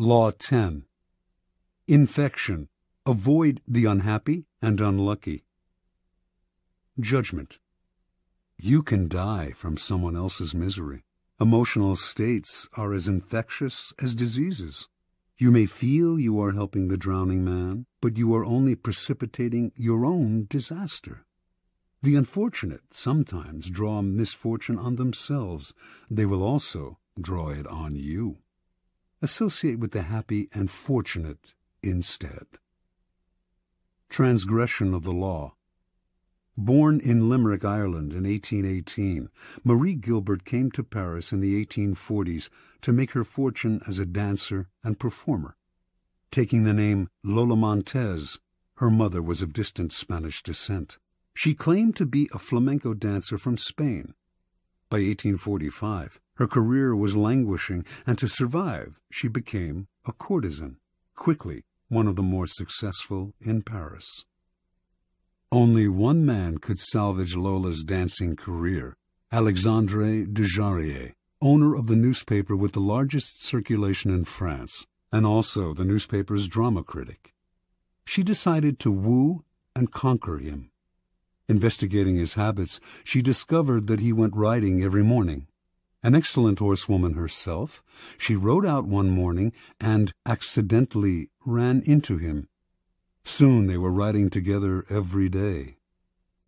Law 10. Infection. Avoid the unhappy and unlucky. Judgment. You can die from someone else's misery. Emotional states are as infectious as diseases. You may feel you are helping the drowning man, but you are only precipitating your own disaster. The unfortunate sometimes draw misfortune on themselves. They will also draw it on you. Associate with the happy and fortunate instead. Transgression of the law. Born in Limerick, Ireland in 1818, Marie Gilbert came to Paris in the 1840s to make her fortune as a dancer and performer. Taking the name Lola Montez, her mother was of distant Spanish descent. She claimed to be a flamenco dancer from Spain. By 1845, her career was languishing, and to survive, she became a courtesan, quickly one of the more successful in Paris. Only one man could salvage Lola's dancing career, Alexandre Dujarier, owner of the newspaper with the largest circulation in France, and also the newspaper's drama critic. She decided to woo and conquer him. Investigating his habits, she discovered that he went riding every morning. An excellent horsewoman herself, she rode out one morning and accidentally ran into him. Soon they were riding together every day.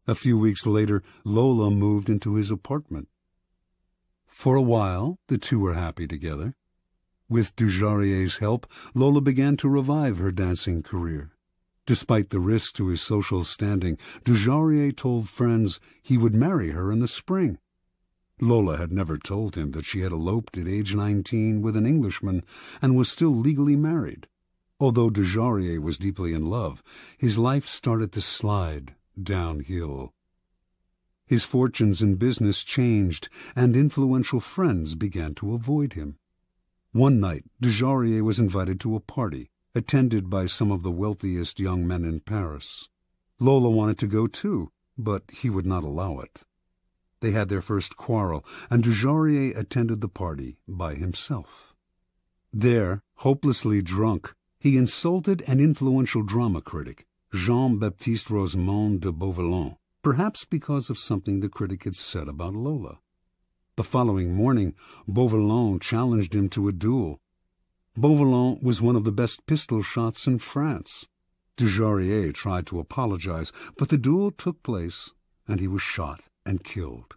A few weeks later, Lola moved into his apartment. For a while, the two were happy together. With Dujarrier's help, Lola began to revive her dancing career. Despite the risk to his social standing, Dujarrier told friends he would marry her in the spring. Lola had never told him that she had eloped at age 19 with an Englishman and was still legally married. Although Dujarrier was deeply in love, his life started to slide downhill. His fortunes in business changed, and influential friends began to avoid him. One night, Dujarrier was invited to a party, attended by some of the wealthiest young men in Paris. Lola wanted to go too, but he would not allow it. They had their first quarrel, and Dujarrier attended the party by himself. There, hopelessly drunk, he insulted an influential drama critic, Jean-Baptiste Rosemont de Beauvalon, perhaps because of something the critic had said about Lola. The following morning, Beauvalon challenged him to a duel. Beauvalon was one of the best pistol shots in France. Dujarrier tried to apologize, but the duel took place, and he was shot and killed.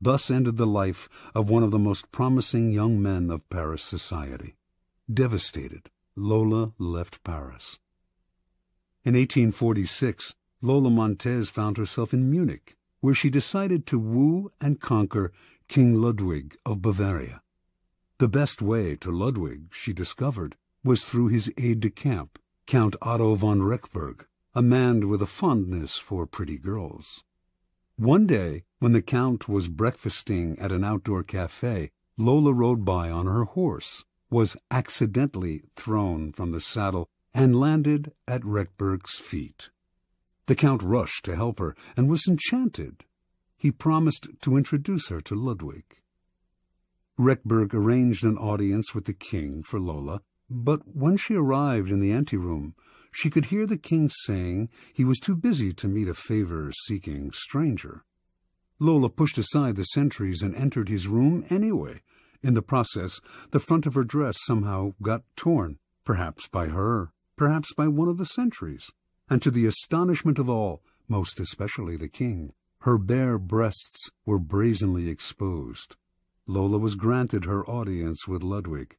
Thus ended the life of one of the most promising young men of Paris society. Devastated, Lola left Paris. In 1846, Lola Montez found herself in Munich, where she decided to woo and conquer King Ludwig of Bavaria. The best way to Ludwig, she discovered, was through his aide-de-camp, Count Otto von Rechberg, a man with a fondness for pretty girls. One day, when the Count was breakfasting at an outdoor cafe, Lola rode by on her horse, was accidentally thrown from the saddle, and landed at Rechberg's feet. The Count rushed to help her and was enchanted. He promised to introduce her to Ludwig. Rechberg arranged an audience with the king for Lola, but when she arrived in the anteroom, she could hear the king saying he was too busy to meet a favor-seeking stranger. Lola pushed aside the sentries and entered his room anyway. In the process, the front of her dress somehow got torn, perhaps by her, perhaps by one of the sentries, and to the astonishment of all, most especially the king, her bare breasts were brazenly exposed. Lola was granted her audience with Ludwig.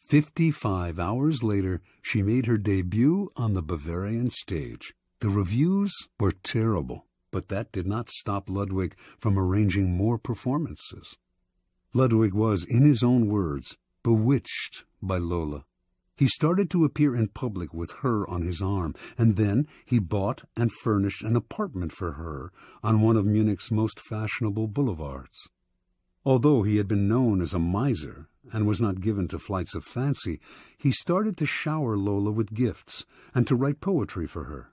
55 hours later, she made her debut on the Bavarian stage. The reviews were terrible, but that did not stop Ludwig from arranging more performances. Ludwig was, in his own words, bewitched by Lola. He started to appear in public with her on his arm, and then he bought and furnished an apartment for her on one of Munich's most fashionable boulevards. Although he had been known as a miser and was not given to flights of fancy, he started to shower Lola with gifts and to write poetry for her.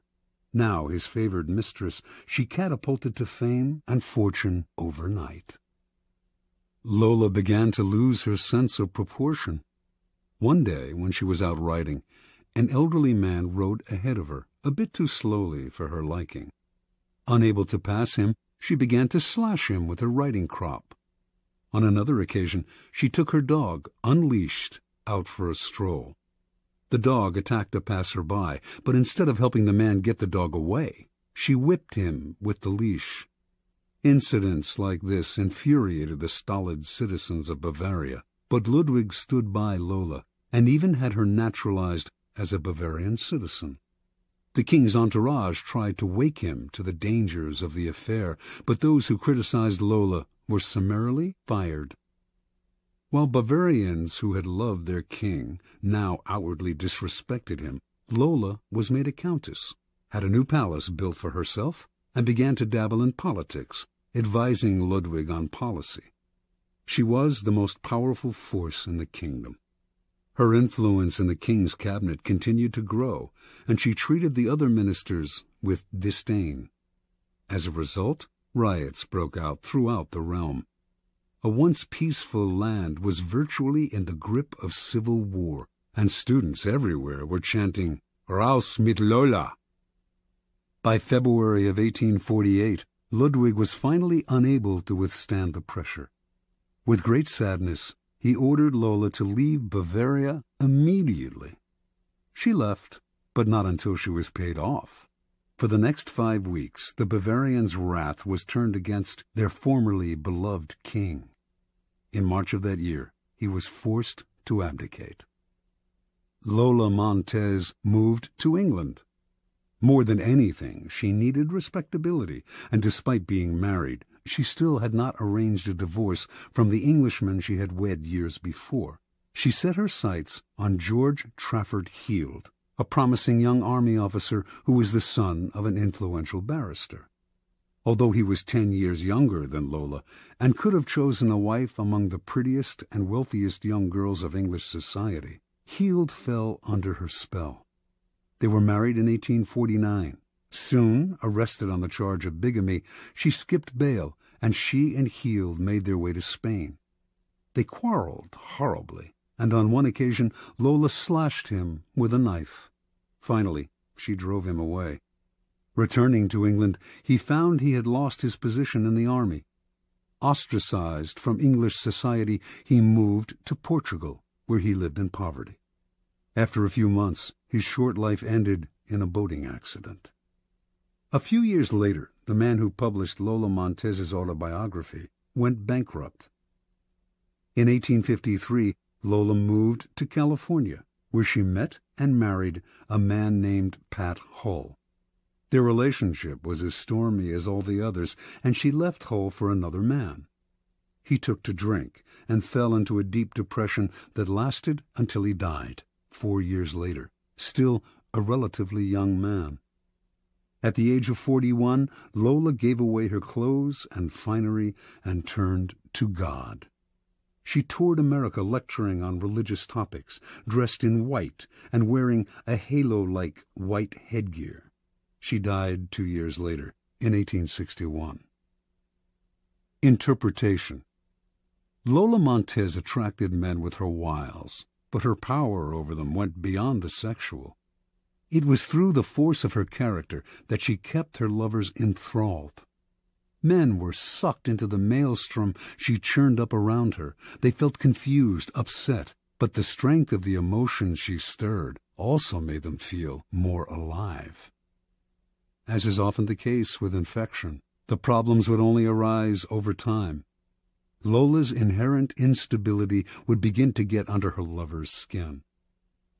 Now his favored mistress, she catapulted to fame and fortune overnight. Lola began to lose her sense of proportion. One day, when she was out riding, an elderly man rode ahead of her, a bit too slowly for her liking. Unable to pass him, she began to slash him with her riding crop. On another occasion, she took her dog, unleashed, out for a stroll. The dog attacked a passer-by, but instead of helping the man get the dog away, she whipped him with the leash. Incidents like this infuriated the stolid citizens of Bavaria, but Ludwig stood by Lola and even had her naturalized as a Bavarian citizen. The king's entourage tried to wake him to the dangers of the affair, but those who criticized Lola were summarily fired. While Bavarians who had loved their king now outwardly disrespected him, Lola was made a countess, had a new palace built for herself, and began to dabble in politics, advising Ludwig on policy. She was the most powerful force in the kingdom. Her influence in the king's cabinet continued to grow, and she treated the other ministers with disdain. As a result, riots broke out throughout the realm. A once peaceful land was virtually in the grip of civil war, and students everywhere were chanting, "Raus mit Lola!" By February of 1848, Ludwig was finally unable to withstand the pressure. With great sadness, he ordered Lola to leave Bavaria immediately. She left, but not until she was paid off. For the next 5 weeks, the Bavarians' wrath was turned against their formerly beloved king. In March of that year, he was forced to abdicate. Lola Montez moved to England. More than anything, she needed respectability, and despite being married, she still had not arranged a divorce from the Englishman she had wed years before. She set her sights on George Trafford Heald, a promising young army officer who was the son of an influential barrister. Although he was 10 years younger than Lola, and could have chosen a wife among the prettiest and wealthiest young girls of English society, Heald fell under her spell. They were married in 1849. Soon, arrested on the charge of bigamy, she skipped bail, and she and Heald made their way to Spain. They quarreled horribly, and on one occasion Lola slashed him with a knife. Finally, she drove him away. Returning to England, he found he had lost his position in the army. Ostracized from English society, he moved to Portugal, where he lived in poverty. After a few months, his short life ended in a boating accident. A few years later, the man who published Lola Montez's autobiography went bankrupt. In 1853, Lola moved to California, where she met and married a man named Pat Hull. Their relationship was as stormy as all the others, and she left Hull for another man. He took to drink and fell into a deep depression that lasted until he died 4 years later, still a relatively young man. At the age of 41, Lola gave away her clothes and finery and turned to God. She toured America lecturing on religious topics, dressed in white and wearing a halo-like white headgear. She died 2 years later, in 1861. Interpretation. Lola Montez attracted men with her wiles, but her power over them went beyond the sexual. It was through the force of her character that she kept her lovers enthralled. Men were sucked into the maelstrom she churned up around her. They felt confused, upset, but the strength of the emotions she stirred also made them feel more alive. As is often the case with infection, the problems would only arise over time. Lola's inherent instability would begin to get under her lover's skin.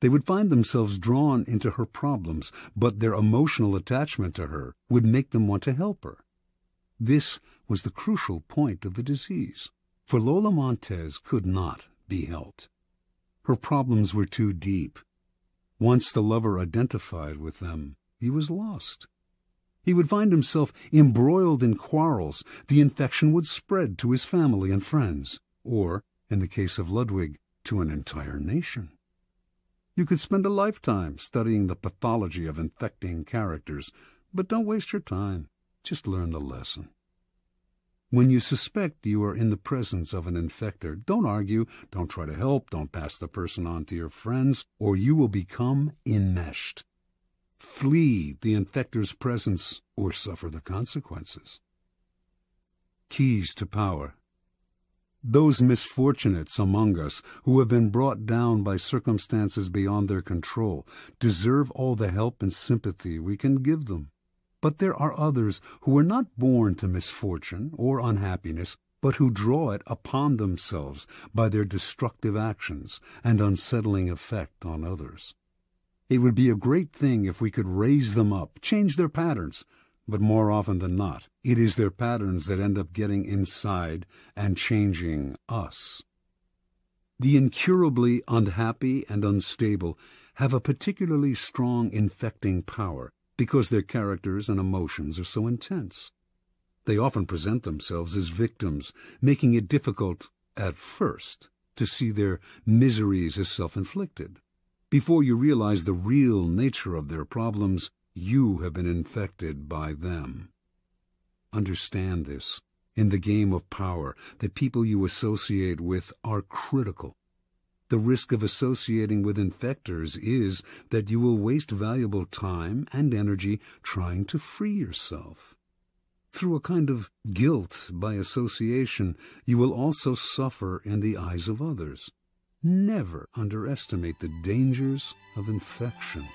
They would find themselves drawn into her problems, but their emotional attachment to her would make them want to help her. This was the crucial point of the disease, for Lola Montez could not be helped. Her problems were too deep. Once the lover identified with them, he was lost. He would find himself embroiled in quarrels. The infection would spread to his family and friends, or, in the case of Ludwig, to an entire nation. You could spend a lifetime studying the pathology of infecting characters, but don't waste your time. Just learn the lesson. When you suspect you are in the presence of an infector, don't argue, don't try to help, don't pass the person on to your friends, or you will become enmeshed. Flee the infector's presence or suffer the consequences. Keys to power. Those misfortunates among us who have been brought down by circumstances beyond their control deserve all the help and sympathy we can give them. But there are others who are not born to misfortune or unhappiness, but who draw it upon themselves by their destructive actions and unsettling effect on others. It would be a great thing if we could raise them up, change their patterns, but more often than not, it is their patterns that end up getting inside and changing us. The incurably unhappy and unstable have a particularly strong infecting power because their characters and emotions are so intense. They often present themselves as victims, making it difficult, at first, to see their miseries as self-inflicted. Before you realize the real nature of their problems, you have been infected by them. Understand this. In the game of power, the people you associate with are critical. The risk of associating with infectors is that you will waste valuable time and energy trying to free yourself. Through a kind of guilt by association, you will also suffer in the eyes of others. Never underestimate the dangers of infection.